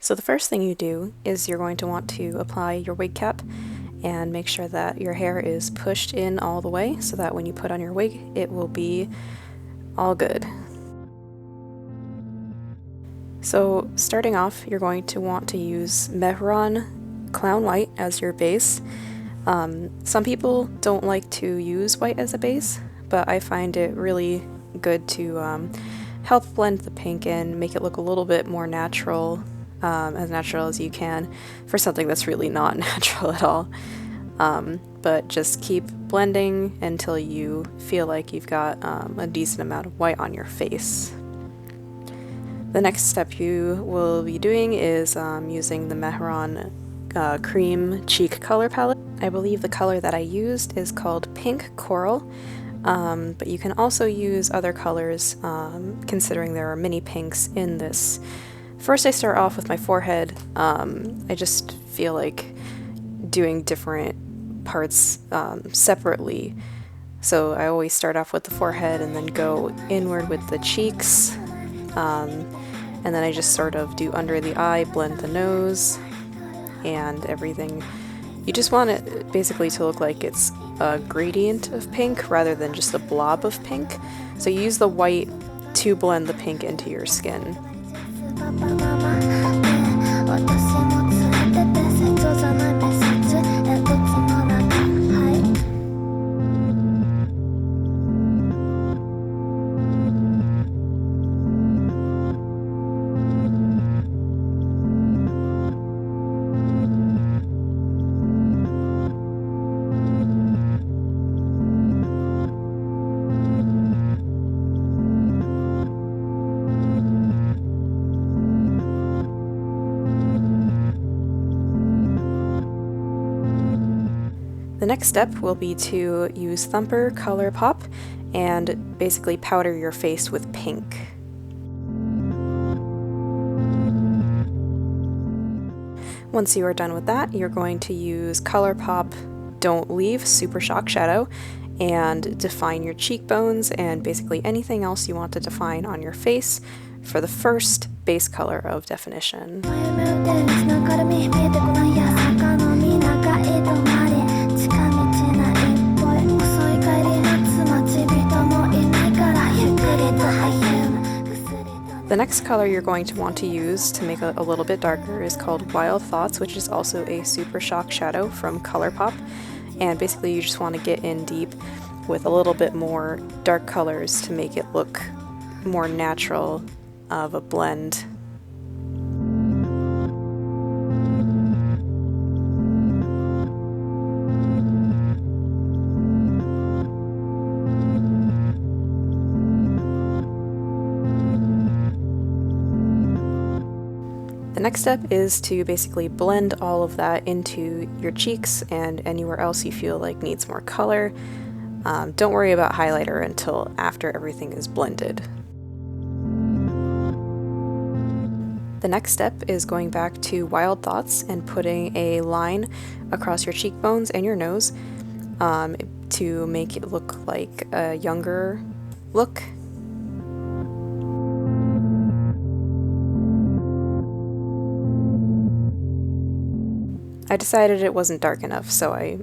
So the first thing you do is you're going to want to apply your wig cap and make sure that your hair is pushed in all the way so that when you put on your wig, it will be all good. So starting off, you're going to want to use Mehron Clown White as your base. Some people don't like to use white as a base, but I find it really good to help blend the pink in, make it look a little bit more natural, as natural as you can, for something that's really not natural at all. But just keep blending until you feel like you've got a decent amount of white on your face. The next step you will be doing is using the Mehron Cream Cheek Color Palette. I believe the color that I used is called Pink Coral, but you can also use other colors, considering there are many pinks in this. First I start off with my forehead. I just feel like doing different parts separately. So I always start off with the forehead and then go inward with the cheeks. And then I just sort of do under the eye, blend the nose, and everything. You just want it basically to look like it's a gradient of pink rather than just a blob of pink. So you use the white to blend the pink into your skin. The next step will be to use Thumper Color Pop and basically powder your face with pink. Once you are done with that, you're going to use ColourPop Don't Leave Super Shock Shadow and define your cheekbones and basically anything else you want to define on your face for the first base color of definition. The next color you're going to want to use to make it a little bit darker is called Wild Thoughts, which is also a Super Shock Shadow from ColourPop. And basically you just want to get in deep with a little bit more dark colors to make it look more natural of a blend. The next step is to basically blend all of that into your cheeks and anywhere else you feel like needs more color. Don't worry about highlighter until after everything is blended. The next step is going back to Wild Thoughts and putting a line across your cheekbones and your nose to make it look like a younger look. I decided it wasn't dark enough, so I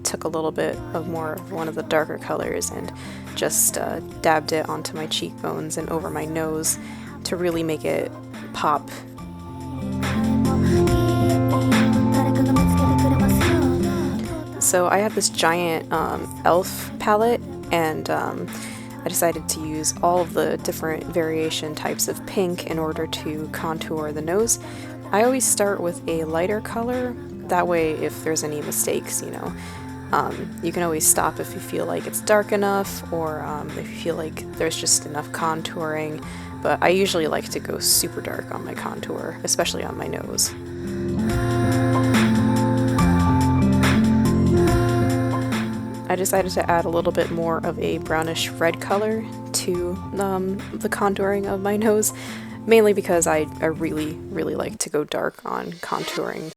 took a little bit of more of one of the darker colors and just dabbed it onto my cheekbones and over my nose to really make it pop. So I have this giant E.L.F palette, and I decided to use all of the different variation types of pink in order to contour the nose. I always start with a lighter color, that way if there's any mistakes, you know, you can always stop if you feel like it's dark enough or if you feel like there's just enough contouring, but I usually like to go super dark on my contour, especially on my nose. I decided to add a little bit more of a brownish red color to the contouring of my nose, mainly because I really like to go dark on contouring.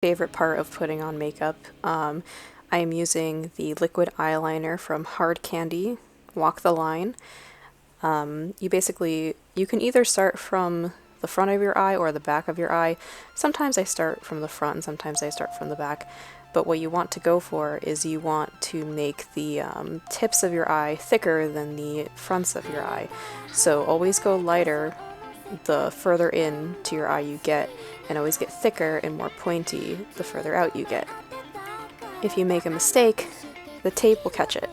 favorite part of putting on makeup. I am using the liquid eyeliner from Hard Candy, Walk the Line. You can either start from the front of your eye or the back of your eye. Sometimes I start from the front and sometimes I start from the back. But what you want to go for is you want to make the tips of your eye thicker than the fronts of your eye. So always go lighter the further in to your eye you get, and always get thicker and more pointy the further out you get. If you make a mistake, the tape will catch it.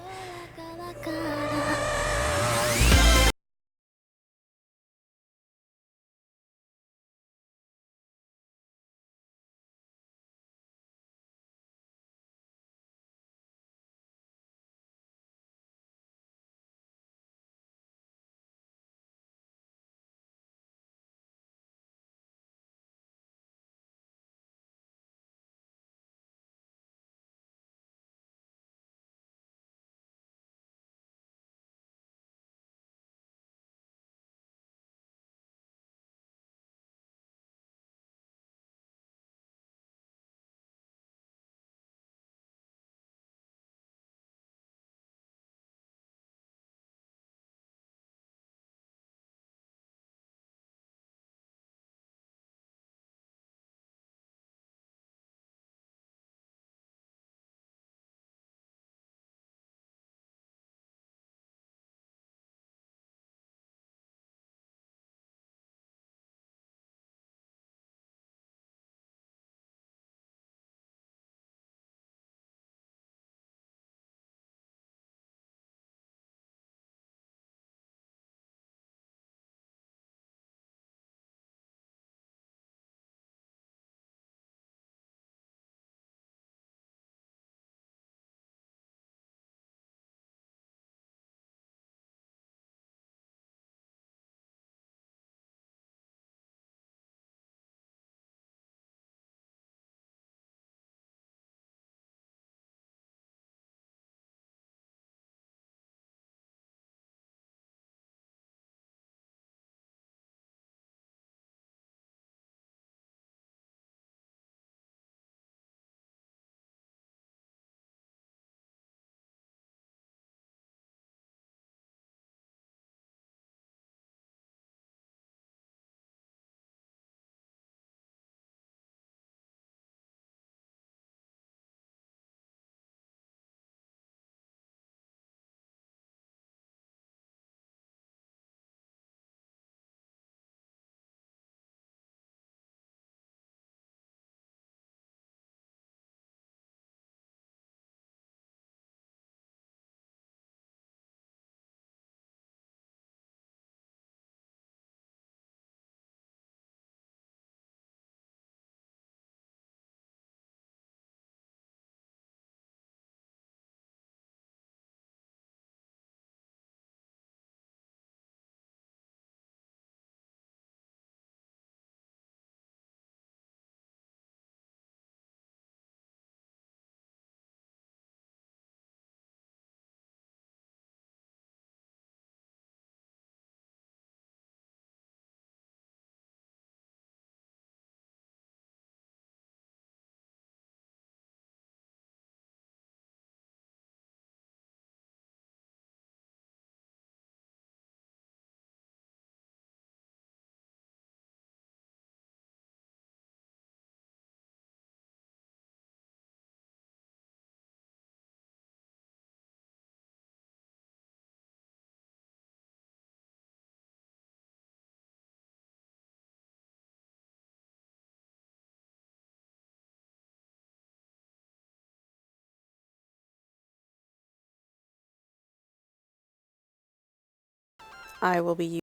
I will be